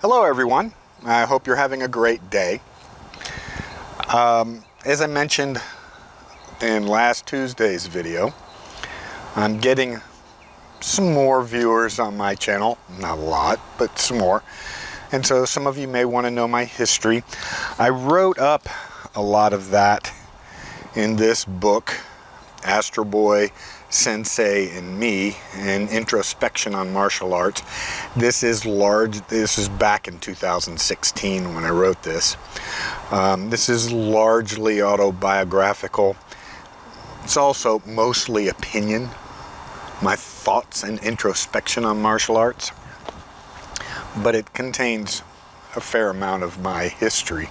Hello everyone, I hope you're having a great day. As I mentioned in last Tuesday's video, I'm getting some more viewers on my channel, not a lot, but some more. And so some of you may want to know my history. I wrote up a lot of that in this book, Astro, Sensei, and Me, an Introspection on Martial Arts. This is back in 2016 when I wrote this. This is largely autobiographical. It's also mostly opinion, my thoughts and introspection on martial arts, but it contains a fair amount of my history.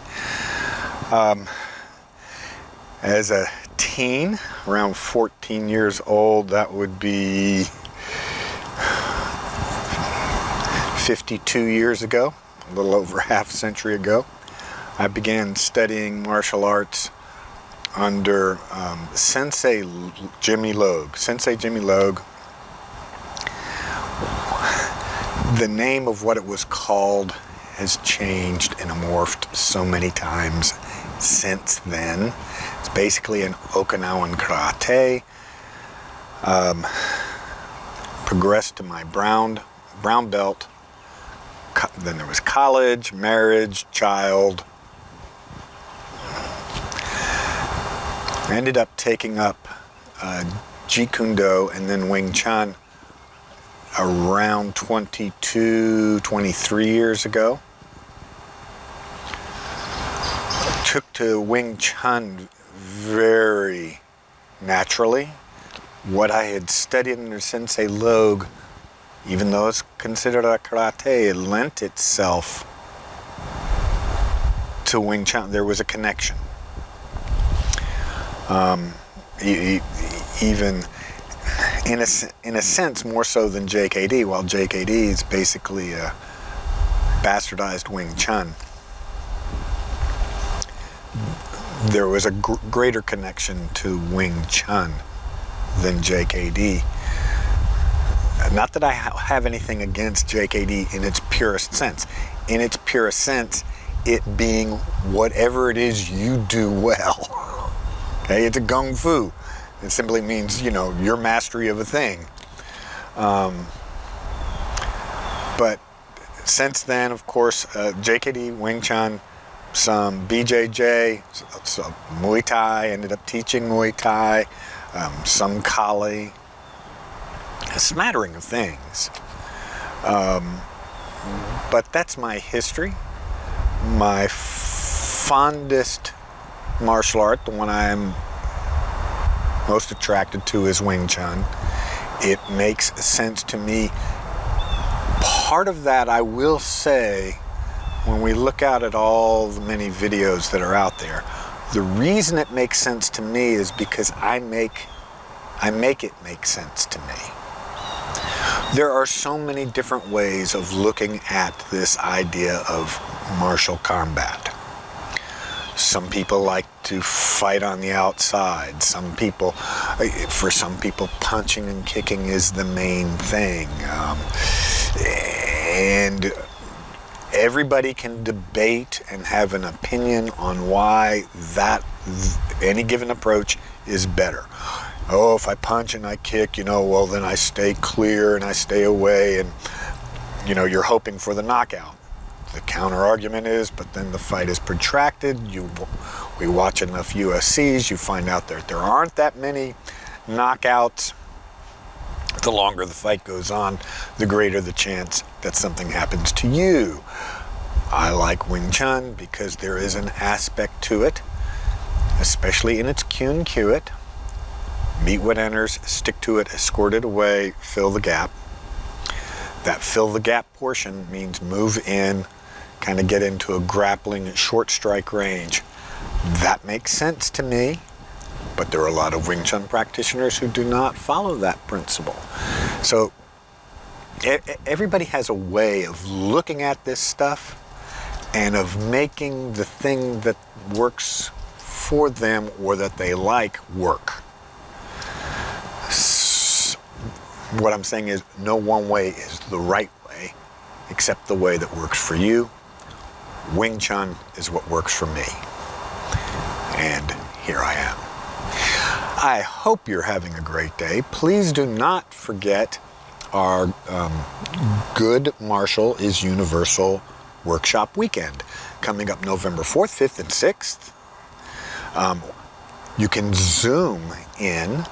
As a teen, around 14 years old, that would be 52 years ago, a little over half a century ago, I began studying martial arts under Sensei Jimmy Logue. Sensei Jimmy Logue, the name of what it was called has changed and morphed so many times since then. It's basically an Okinawan karate. Progressed to my brown belt. Then there was college, marriage, child. I ended up taking up Jeet Kune Do and then Wing Chun around 22, 23 years ago. Took to Wing Chun very naturally. What I had studied under Sensei Logue, even though it's considered a karate, it lent itself to Wing Chun. There was a connection. Even in a sense more so than JKD, while JKD is basically a bastardized Wing Chun. There was a greater connection to Wing Chun than JKD. Not that I have anything against JKD in its purest sense. In its purest sense, it being whatever it is you do well. Okay, it's a gung fu. It simply means, you know, your mastery of a thing. But since then, of course, JKD, Wing Chun, some BJJ, some Muay Thai, ended up teaching Muay Thai, some Kali, a smattering of things. But that's my history. My fondest martial art, the one I am most attracted to, is Wing Chun. It makes sense to me. Part of that, I will say, when we look out at all the many videos that are out there, the reason it makes sense to me is because I make it make sense to me. There are so many different ways of looking at this idea of martial combat. Some people like to fight on the outside. For some people, punching and kicking is the main thing. And everybody can debate and have an opinion on why any given approach is better. Oh, if I punch and I kick, well, then I stay clear and I stay away, and, you're hoping for the knockout. The counter argument is, but then the fight is protracted. We watch enough UFCs, you find out that there aren't that many knockouts. The longer the fight goes on, the greater the chance that something happens to you. I like Wing Chun because there is an aspect to it, especially in its Kyun Kyuit. Meet what enters, stick to it, escort it away, fill the gap. That fill the gap portion means move in, kind of get into a grappling short strike range. That makes sense to me, but there are a lot of Wing Chun practitioners who do not follow that principle. So everybody has a way of looking at this stuff and of making the thing that works for them or that they like work. What I'm saying is no one way is the right way. accept the way that works for you. Wing Chun is what works for me. And here I am. I hope you're having a great day. Please do not forget our Good Martial is Universal workshop weekend coming up November 4th, 5th, and 6th. You can Zoom in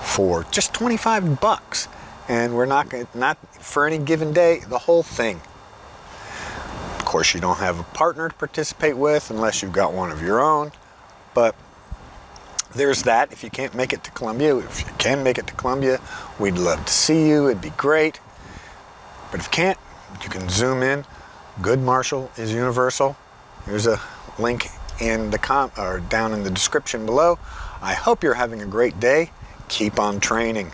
for just $25, and we're not for any given day, the whole thing. Of course, you don't have a partner to participate with unless you've got one of your own, but there's that. If you can't make it to Columbia, if you can make it to Columbia, we'd love to see you. It'd be great. But if you can't, you can Zoom in. Good Martial is Universal. There's a link in the or down in the description below. I hope you're having a great day. Keep on training.